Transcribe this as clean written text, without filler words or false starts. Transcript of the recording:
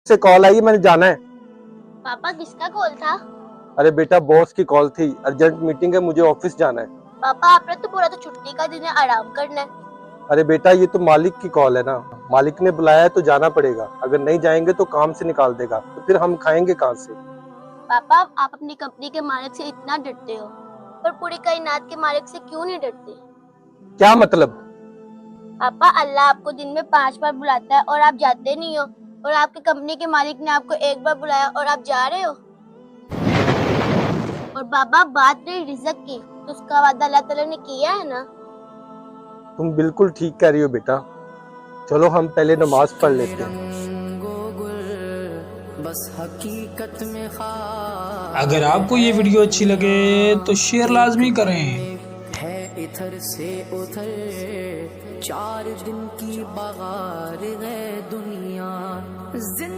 से कॉल आई, मैंने जाना है। पापा किसका कॉल था? अरे बेटा बॉस की कॉल थी, अर्जेंट मीटिंग है, मुझे ऑफिस जाना है। पापा आपने तो पूरा तो छुट्टी का दिन है, आराम करना है। अरे बेटा ये तो मालिक की कॉल है ना, मालिक ने बुलाया है तो जाना पड़ेगा, अगर नहीं जाएंगे तो काम से निकाल देगा, तो फिर हम खाएंगे कहाँ से। पापा आप अपनी कंपनी के मालिक से इतना डरते हो, पर पूरी कायनात के मालिक से क्यों नहीं डरते? क्या मतलब? पापा अल्लाह आपको दिन में 5 बार बुलाता है और आप जाते नहीं हो, और आपकी कंपनी के मालिक ने आपको 1 बार बुलाया और आप जा रहे हो। और बाबा बात रही रिज़्क की, तो उसका वादा अल्लाह ताला ने किया है ना। तुम बिल्कुल ठीक कह रही हो बेटा, चलो हम पहले नमाज पढ़ लेते हैं। बस हकीकत में अगर आपको ये वीडियो अच्छी लगे तो शेयर लाजमी करें। है इधर से उधर 4 दिन की बगार है दुनिया जिंदा